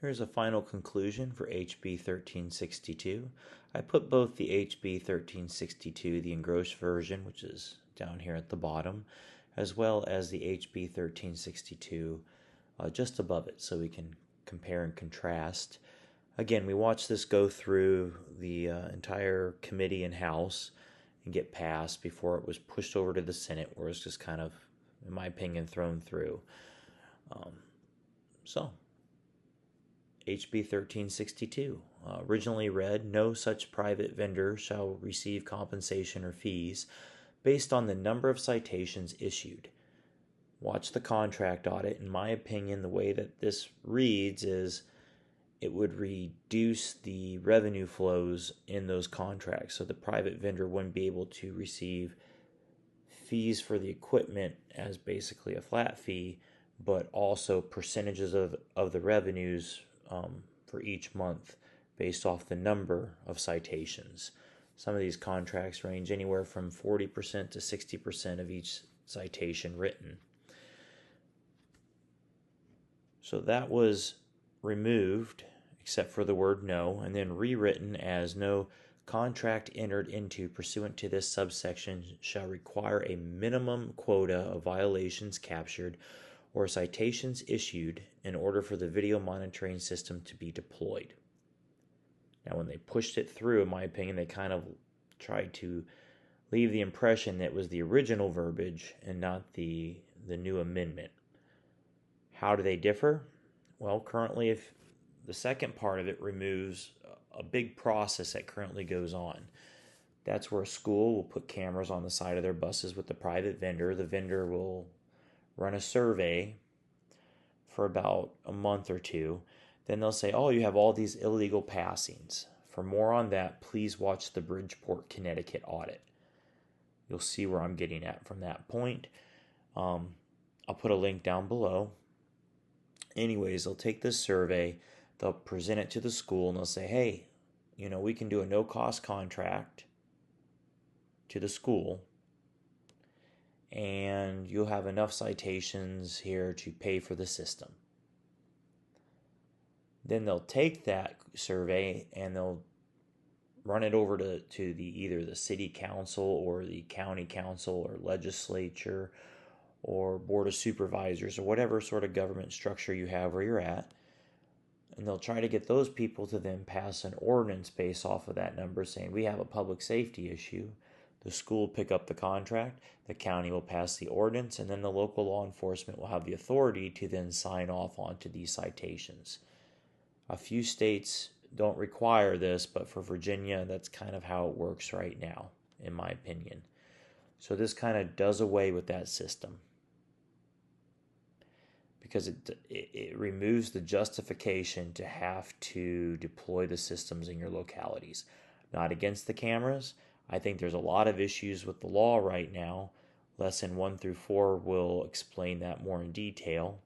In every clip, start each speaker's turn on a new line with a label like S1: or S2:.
S1: Here's a final conclusion for HB 1362. I put both the HB 1362, the engrossed version, which is down here at the bottom, as well as the HB 1362 just above it so we can compare and contrast. Again, we watched this go through the entire committee and House and get passed before it was pushed over to the Senate, where it's just kind of, in my opinion, thrown through. HB 1362 originally read, no such private vendor shall receive compensation or fees based on the number of citations issued. Watch the contract audit. In my opinion, the way that this reads is it would reduce the revenue flows in those contracts, so the private vendor wouldn't be able to receive fees for the equipment as basically a flat fee, but also percentages of the revenues for each month based off the number of citations. Some of these contracts range anywhere from 40% to 60% of each citation written. So that was removed, except for the word no, and then rewritten as no contract entered into pursuant to this subsection shall require a minimum quota of violations captured or citations issued in order for the video monitoring system to be deployed. Now, when they pushed it through, in my opinion, they kind of tried to leave the impression that it was the original verbiage and not the new amendment. How do they differ? Well, currently, if the second part of it removes a big process that currently goes on. That's where a school will put cameras on the side of their buses with the private vendor. The vendor will run a survey for about a month or two. Then they'll say, oh, you have all these illegal passings. For more on that, please watch the Bridgeport, Connecticut audit. You'll see where I'm getting at from that point. I'll put a link down below. Anyways, they'll take this survey, they'll present it to the school, and they'll say, hey, we can do a no-cost contract to the school, and you'll have enough citations here to pay for the system. Then they'll take that survey and they'll run it over to either the city council or the county council or legislature or board of supervisors or whatever sort of government structure you have where you're at. And they'll try to get those people to then pass an ordinance based off of that number saying we have a public safety issue. The school will pick up the contract, the county will pass the ordinance, and then the local law enforcement will have the authority to then sign off onto these citations. A few states don't require this, but for Virginia, that's kind of how it works right now, in my opinion. So this kind of does away with that system because it removes the justification to have to deploy the systems in your localities. Not against the cameras. I think there's a lot of issues with the law right now. Lesson 1 through 4 will explain that more in detail.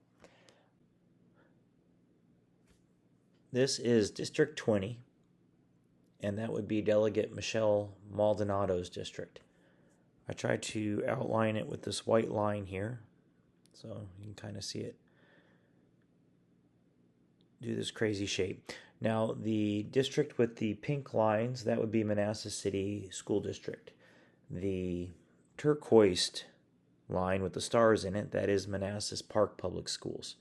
S1: This is District 20, and that would be Delegate Michelle Maldonado's district. I tried to outline it with this white line here, so you can kind of see it do this crazy shape. Now, the district with the pink lines, that would be Manassas City School District. The turquoise line with the stars in it, that is Manassas Park Public Schools.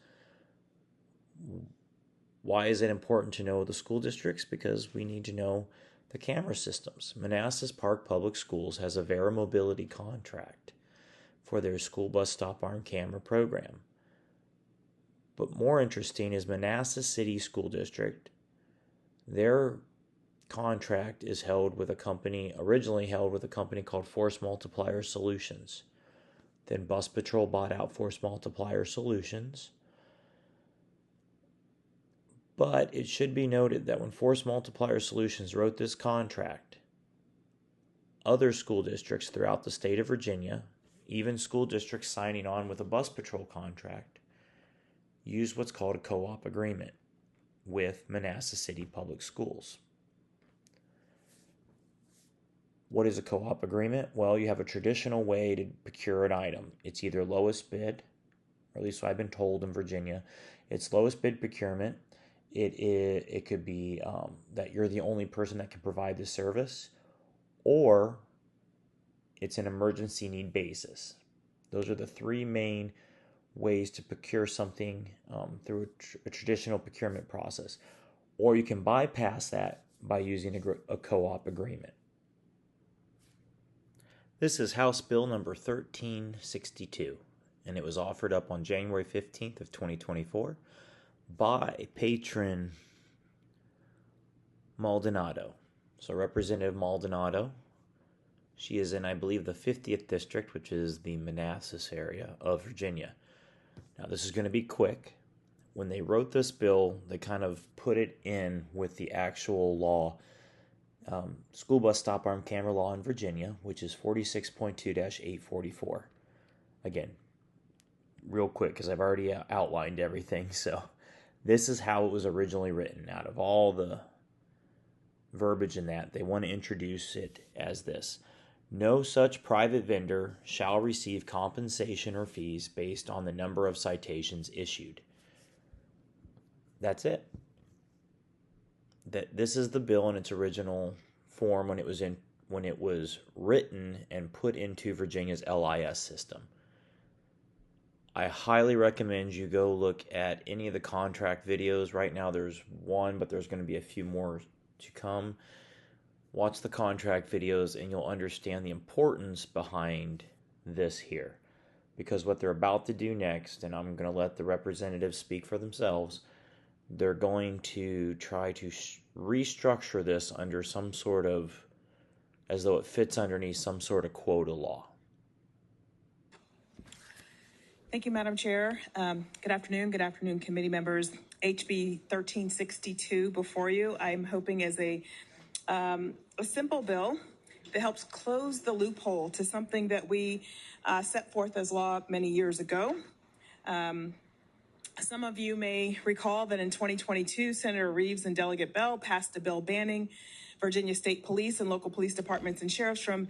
S1: Why is it important to know the school districts? Because we need to know the camera systems. Manassas Park Public Schools has a Vera Mobility contract for their school bus stop arm camera program. But more interesting is Manassas City School District. Their contract is originally held with a company called Force Multiplier Solutions. Then Bus Patrol bought out Force Multiplier Solutions. But it should be noted that when Force Multiplier Solutions wrote this contract, other school districts throughout the state of Virginia, even school districts signing on with a Bus Patrol contract, used what's called a co-op agreement with Manassas City Public Schools. What is a co-op agreement? Well, you have a traditional way to procure an item. It's either lowest bid, or at least what I've been told in Virginia. It's lowest bid procurement. it could be that you're the only person that can provide the service, or it's an emergency need basis. Those are the three main ways to procure something through a traditional procurement process. Or you can bypass that by using a co-op agreement. This is House Bill number 1362, and it was offered up on January 15th of 2024 by Patron Maldonado. So Representative Maldonado, she is in, I believe, the 50th district, which is the Manassas area of Virginia. Now, this is going to be quick. When they wrote this bill, they kind of put it in with the actual law, school bus stop arm camera law in Virginia, which is 46.2-844. Again, real quick, because I've already outlined everything. So this is how it was originally written. Out of all the verbiage in that, they want to introduce it as this: no such private vendor shall receive compensation or fees based on the number of citations issued. That's it. This is the bill in its original form when it was written and put into Virginia's LIS system. I highly recommend you go look at any of the contract videos. Right now there's one, but there's going to be a few more to come. Watch the contract videos and you'll understand the importance behind this here. Because what they're about to do next, and I'm going to let the representatives speak for themselves, they're going to try to restructure this under some sort of, as though it fits underneath some sort of quota law.
S2: Thank you, Madam Chair. Good afternoon, committee members. HB 1362 before you, I'm hoping is a simple bill that helps close the loophole to something that we set forth as law many years ago. Some of you may recall that in 2022, Senator Reeves and Delegate Bell passed a bill banning Virginia State Police and local police departments and sheriffs from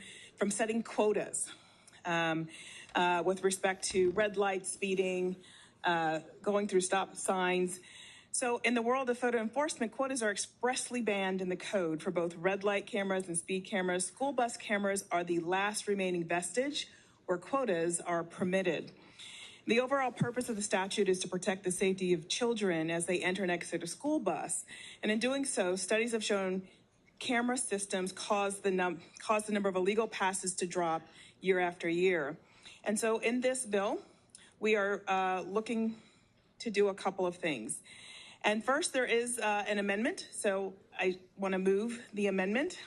S2: setting quotas with respect to red light speeding, going through stop signs. So in the world of photo enforcement, quotas are expressly banned in the code for both red light cameras and speed cameras. School bus cameras are the last remaining vestige where quotas are permitted. The overall purpose of the statute is to protect the safety of children as they enter and exit a school bus. And in doing so, studies have shown camera systems cause the number of illegal passes to drop year after year. And so in this bill, we are looking to do a couple of things. And first, there is an amendment. So I want to move the amendment.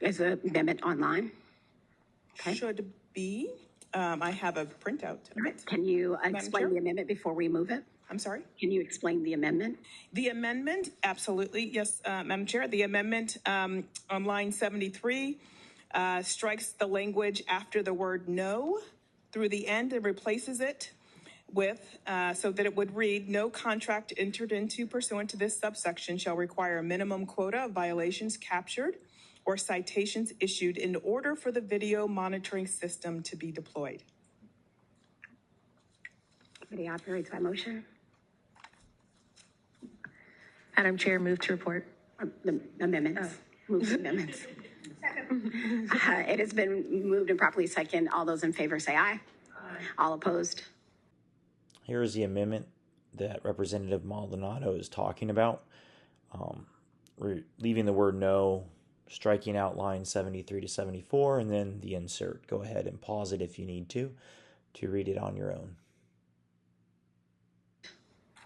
S3: Is the amendment online?
S2: Okay. Should be. I have a printout of it.
S3: Can you explain the amendment before we move it?
S2: I'm sorry?
S3: Can you explain the amendment?
S2: The amendment, absolutely. Yes, Madam Chair. The amendment on line 73 strikes the language after the word no through the end and replaces it with, so that it would read, no contract entered into pursuant to this subsection shall require a minimum quota of violations captured or citations issued in order for the video monitoring system to be deployed.
S3: Committee operates by motion.
S4: Madam Chair, move to report.
S3: The amendments. Move the amendments. It has been moved and properly second. All those in favor say aye. All opposed?
S1: Here is the amendment that Representative Maldonado is talking about. Leaving the word no, striking out lines 73 to 74, and then the insert. Go ahead and pause it if you need to read it on your own.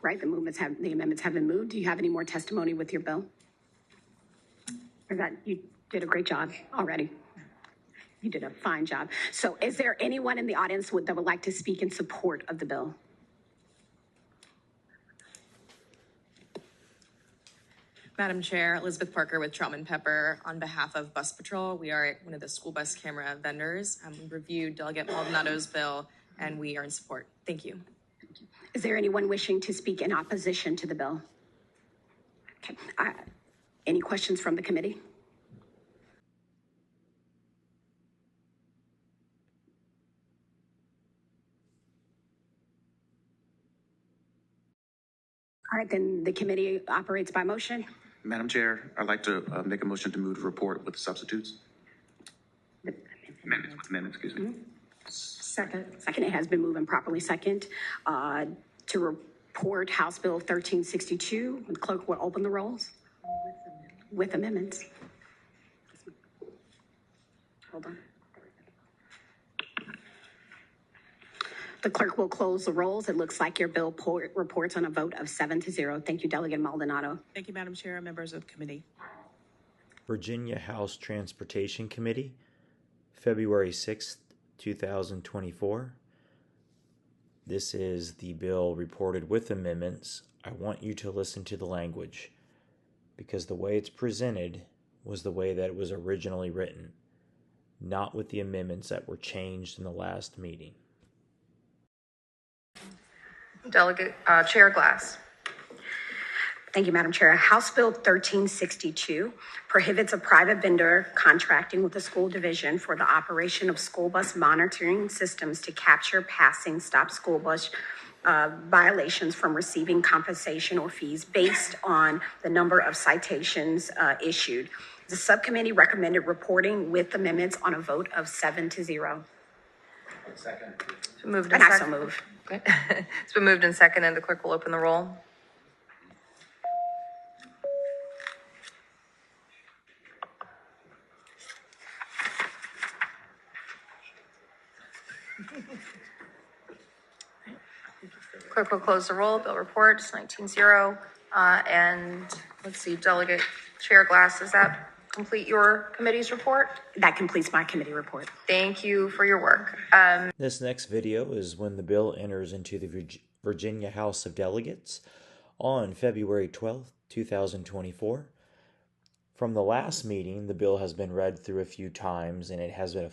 S3: Right, the amendments have been moved. Do you have any more testimony with your bill? Or that you did a great job already. You did a fine job. So is there anyone in the audience that would like to speak in support of the bill?
S4: Madam Chair, Elizabeth Parker with Troutman Pepper on behalf of Bus Patrol. We are one of the school bus camera vendors. We reviewed Delegate Maldonado's bill and we are in support. Thank you.
S3: Is there anyone wishing to speak in opposition to the bill? Okay. Any questions from the committee? All right, then the committee operates by motion.
S5: Madam Chair, I'd like to make a motion to move the report with substitutes. Amendments, excuse me.
S3: Second, it has been moved and properly second to report House Bill 1362. The clerk will open the rolls. With amendments. Hold on. The clerk will close the rolls. It looks like your bill reports on a vote of 7-0. Thank you, Delegate Maldonado.
S2: Thank you, Madam Chair, members of the committee.
S1: Virginia House Transportation Committee, February 6th, 2024. This is the bill reported with amendments. I want you to listen to the language because the way it's presented was the way that it was originally written, not with the amendments that were changed in the last meeting.
S6: Delegate Chair Glass.
S3: Thank you, Madam Chair. House Bill 1362 prohibits a private vendor contracting with the school division for the operation of school bus monitoring systems to capture passing stop school bus violations from receiving compensation or fees based on the number of citations issued. The subcommittee recommended reporting with amendments on a vote of 7-0.
S5: Second.
S6: It's been moved
S3: And
S6: and
S3: I so
S6: seconded.
S3: move.
S6: It's been moved and seconded. The clerk will open the roll. Clerk will close the roll. Bill reports 19-0. And let's see, Delegate Chair Glass, does that complete your committee's report?
S3: That completes my committee report.
S6: Thank you for your work.
S1: This next video is when the bill enters into the Virginia House of Delegates on February 12th, 2024. From the last meeting, the bill has been read through a few times and it has been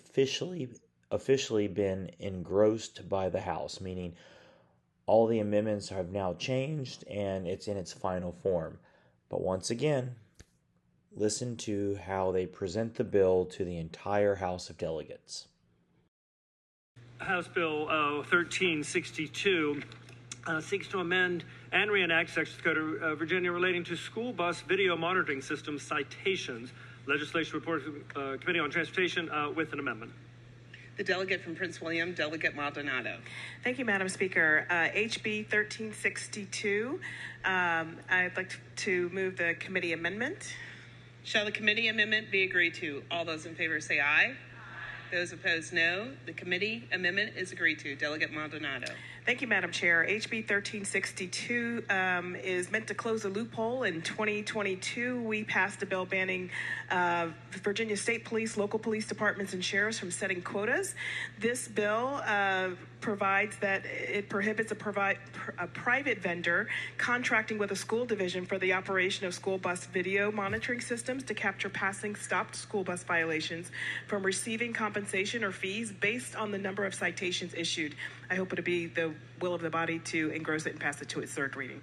S1: officially been engrossed by the House, meaning all the amendments have now changed and it's in its final form. But once again, listen to how they present the bill to the entire House of Delegates.
S7: House Bill 1362 seeks to amend and reenact sections of the Code of Virginia relating to school bus video monitoring system citations. Legislation report Committee on Transportation with an amendment.
S8: The delegate from Prince William, Delegate Maldonado.
S2: Thank you, Madam Speaker. HB 1362. I'd like to move the committee amendment.
S8: Shall the committee amendment be agreed to? All those in favor say aye. Those opposed, no. The committee amendment is agreed to. Delegate Maldonado.
S2: Thank you, Madam Chair. HB 1362 is meant to close a loophole. In 2022, we passed a bill banning Virginia State Police, local police departments, and sheriffs from setting quotas. This bill provides that it prohibits a private vendor contracting with a school division for the operation of school bus video monitoring systems to capture passing stopped school bus violations from receiving compensation or fees based on the number of citations issued. I hope it'll be the will of the body to engross it and pass it to its third reading.